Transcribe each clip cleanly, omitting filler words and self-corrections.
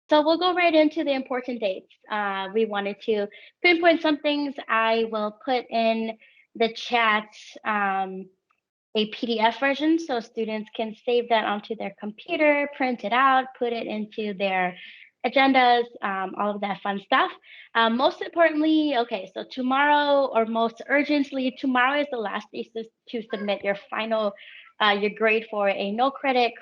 So we'll go right into the important dates. We wanted to pinpoint some things. I will put in the chat a PDF version so students can save that onto their computer, print it out, put it into their agendas, all of that fun stuff. Most importantly, okay, so tomorrow, or most urgently, tomorrow is the last day to submit your final, your grade for a no credit,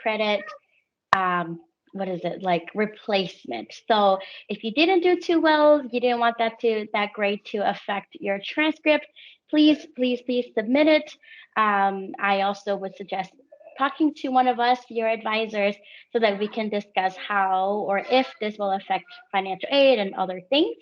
um, what is it, like replacement. So if you didn't do too well, you didn't want that grade to affect your transcript, please submit it. I also would suggest talking to one of us, your advisors, so that we can discuss how or if this will affect financial aid and other things.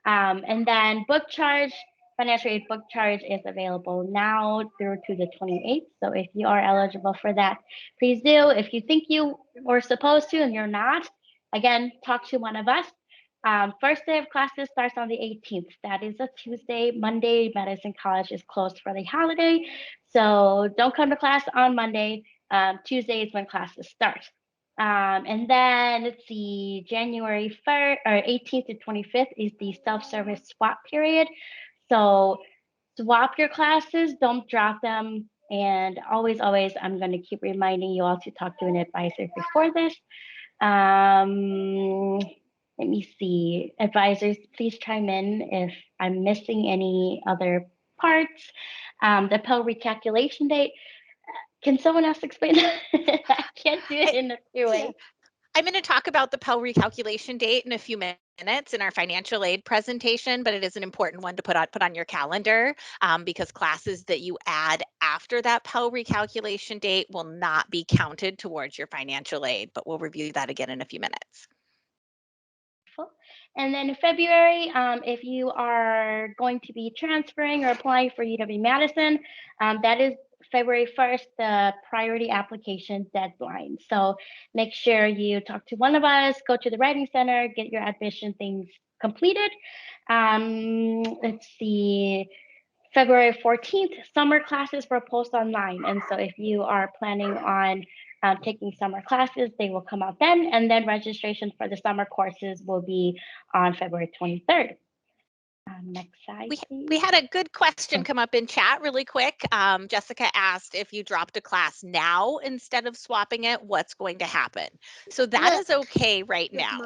And then book charge, financial aid book charge is available now through to the 28th. So if you are eligible for that, please do. If you think you were supposed to and you're not, again, talk to one of us. First day of classes starts on the 18th. That is a Tuesday. Monday, Madison College is closed for the holiday. So don't come to class on Monday. Tuesday is when classes start. And then let's see, January 1st or 18th to 25th is the self-service swap period. So swap your classes, don't drop them. And always, I'm going to keep reminding you all to talk to an advisor before this. Um, Let me see. Advisors, please chime in if I'm missing any other parts. The Pell recalculation date. Can someone else explain that? I can't do it I, in a few yeah, ways. I'm going to talk about the Pell recalculation date in a few minutes in our financial aid presentation, but it is an important one to put on your calendar because classes that you add after that Pell recalculation date will not be counted towards your financial aid. But we'll review that again in a few minutes. And then in February, if you are going to be transferring or applying for UW-Madison, that is February 1st, the priority application deadline. So make sure you talk to one of us, go to the Writing Center, get your admission things completed. Let's see. February 14th, summer classes were posted online. And so if you are planning on taking summer classes, they will come out then. And then registration for the summer courses will be on February 23rd. Next slide, We please. had a good question Oh, come up in chat really quick. Jessica asked if you dropped a class now instead of swapping it, what's going to happen? So that is okay right now.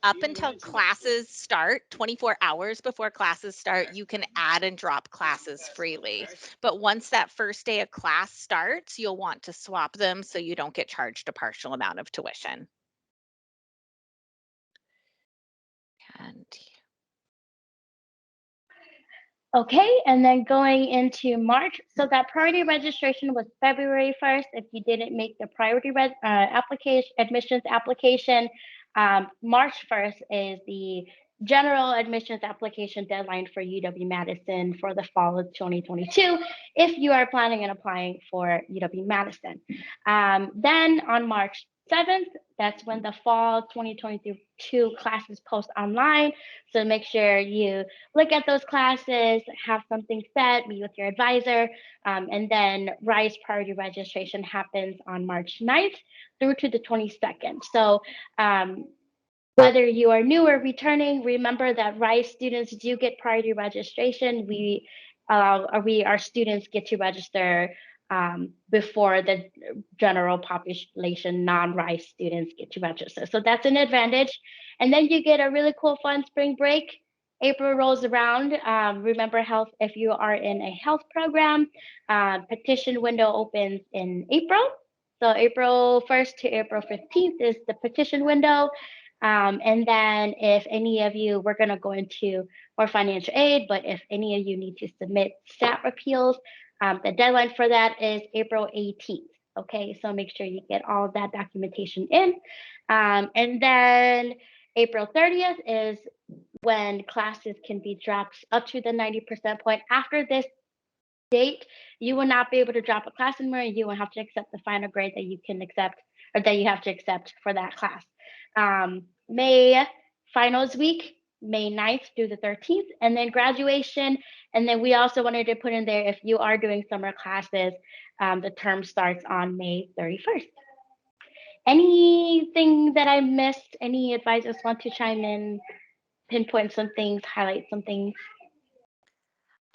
Up until classes start, 24 hours before classes start, you can add and drop classes freely. But once that first day of class starts, you'll want to swap them so you don't get charged a partial amount of tuition. And okay, and then going into March. So that priority registration was February 1st. If you didn't make the priority application, admissions application, March 1st is the general admissions application deadline for UW-Madison for the fall of 2022, if you are planning on applying for UW-Madison. Then on March 7th, that's when the fall 2022 classes post online. So make sure you look at those classes, have something set, meet with your advisor, and then RISE priority registration happens on March 9th through to the 22nd. So whether you are new or returning, remember that RISE students do get priority registration. Our students get to register before the general population non-RISE students get to register. So that's an advantage. And then you get a really cool fun spring break. April rolls around. Remember health, if you are in a health program, petition window opens in April. So April 1st to April 15th is the petition window. And then if any of you, we're going to go into more financial aid, but if any of you need to submit staff appeals, the deadline for that is April 18th. Okay, so make sure you get all of that documentation in. And then April 30th is when classes can be dropped up to the 90% point. After this date, you will not be able to drop a class anymore. You will have to accept the final grade that you can accept or that you have to accept for that class. May finals week, May 9th through the 13th, and then graduation. And then we also wanted to put in there, if you are doing summer classes, the term starts on May 31st. Anything that I missed? Any advisors want to chime in, pinpoint some things, highlight some things?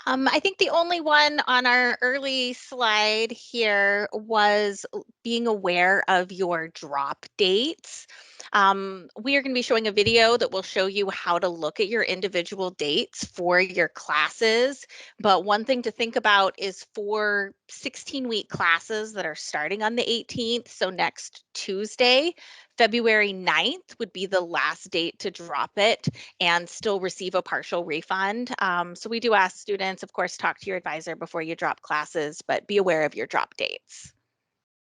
I think the only one on our early slide here was being aware of your drop dates. We are going to be showing a video that will show you how to look at your individual dates for your classes. But one thing to think about is for 16-week classes that are starting on the 18th, so next Tuesday, February 9th would be the last date to drop it and still receive a partial refund. So we do ask students, of course, talk to your advisor before you drop classes, but be aware of your drop dates.